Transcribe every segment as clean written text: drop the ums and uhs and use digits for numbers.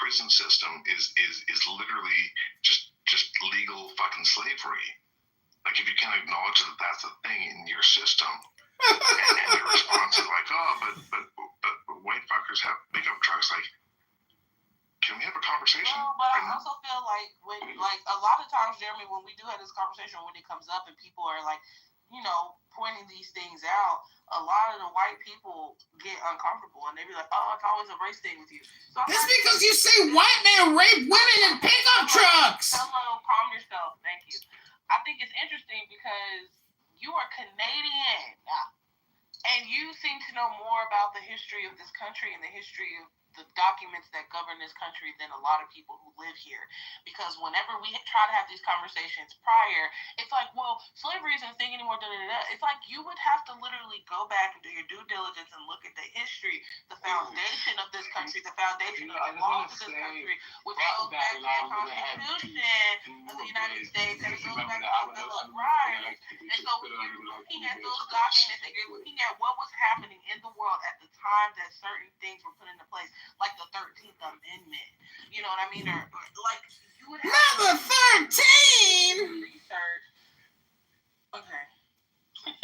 prison system is literally just legal fucking slavery. Like, if you can't acknowledge that that's a thing in your system, and your response is like, oh, but white fuckers have pickup trucks. Like, can we have a conversation? Well, but I also feel like a lot of times, Jeremy, when we do have this conversation, when it comes up and people are like, pointing these things out, a lot of the white people get uncomfortable and they be like, oh, it's always a race thing with you. So that's because you say white men rape women in pickup trucks. Hello, calm yourself. Thank you. I think it's interesting because you are Canadian and you seem to know more about the history of this country and the history of the documents that govern this country than a lot of people who live here. Because whenever we try to have these conversations prior, it's like, well, slavery isn't a thing anymore. It's like you would have to literally go back and do your due diligence and look at the history, the foundation of this country, the foundation of the laws of this country, which goes back to the Constitution of the United States, and it goes back to the Bill of Rights. And so when you're looking at those documents and you're looking at what was happening in the world at the time that certain things were put into place, like the 13th Amendment, you know what I mean? Or like, you would have Number 13! research. Okay.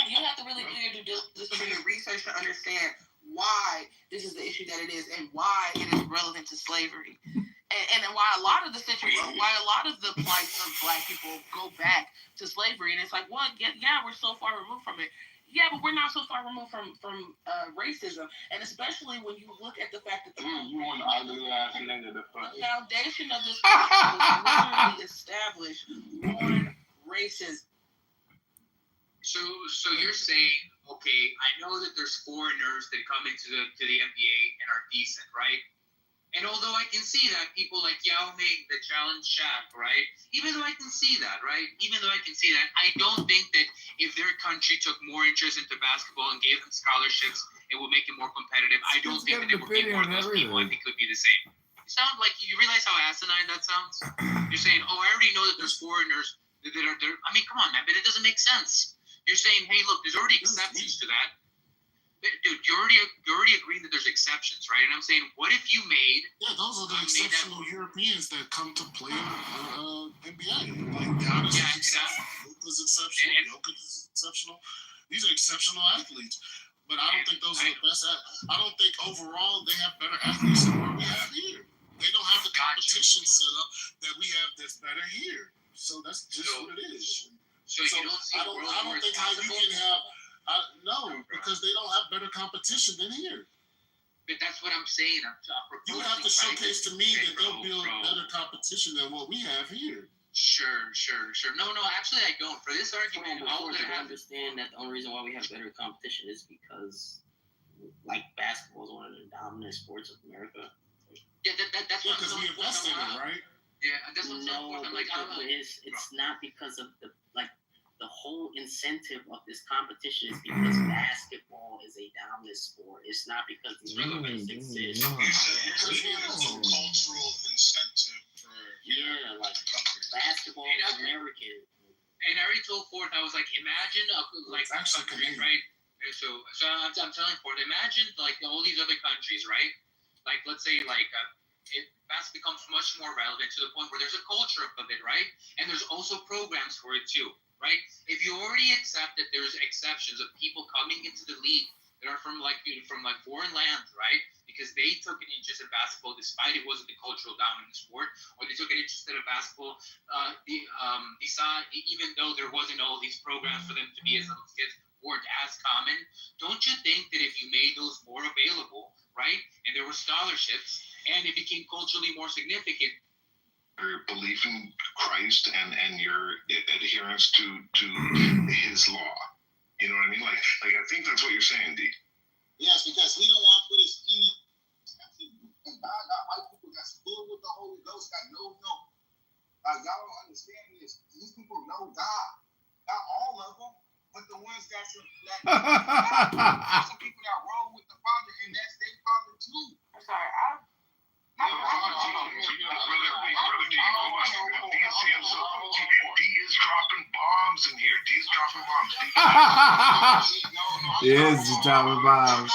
You have to really do your research to understand why this is the issue that it is and why it is relevant to slavery. And why a lot of the plights of Black people go back to slavery. And it's like, well, yeah, we're so far removed from it. Yeah, but we're not so far removed from racism, and especially when you look at the fact that the foundation of this country was literally established on racism. So you're saying, okay, I know that there's foreigners that come into the NBA and are decent, right? And although I can see that people like Yao Ming that challenge Shaq, right? Even though I can see that, right? I don't think that if their country took more interest into basketball and gave them scholarships, it would make it more competitive. I don't think that they would get more of those people. I think it would be the same. You sound like, you realize how asinine that sounds? You're saying, oh, I already know that there's foreigners that are there. I mean, come on, man, but it doesn't make sense. You're saying, hey, look, there's already exceptions to that. Dude, you're already agreeing that there's exceptions, right? And I'm saying, what if you made... Yeah, those are the exceptional Europeans that come to play NBA. Like, Giannis is exceptional, Luka's exceptional, Jokic is exceptional. These are exceptional athletes. But I don't think those are the best. I don't think overall they have better athletes than what we have here. They don't have the competition set up that we have that's better here. So that's just what it is. So you don't see I don't think how you can have... no, because they don't have better competition than here. But that's what I'm saying. You would have to showcase to me that they'll build better competition than what we have here. Sure. No, actually I don't. For this argument, I understand that the only reason why we have better competition is because, like, basketball is one of the dominant sports of America. Yeah, that's what because we invest in it, right? Yeah, that's what I'm like. It's not because of the whole incentive of this competition is because basketball is a dominant sport. It's not because these relevance exist. There's a cultural incentive for like basketball is American. And I already told Ford, I was like, imagine like actually country, right? So I'm telling Ford, imagine like all these other countries, right? Like let's say like basketball becomes much more relevant to the point where there's a culture of it, right? And there's also programs for it too. Right? If you already accept that there's exceptions of people coming into the league that are from foreign lands, right? Because they took an interest in basketball despite it wasn't the cultural dominant sport, or they took an interest in basketball, even though there wasn't all these programs for them to be as little kids weren't as common. Don't you think that if you made those more available, right? And there were scholarships, and it became culturally more significant. Your belief in Christ and your adherence to his law. You know what I mean? Like I think that's what you're saying, D. Yes, because he don't want to put his and God got white people that's filled with the Holy Ghost, got no. Y'all don't understand this. These people know God. Not all of them, but the ones that some people that roll with the Father, and that's their Father too. I'm sorry, D is dropping bombs in here. D is dropping bombs. He is dropping bombs.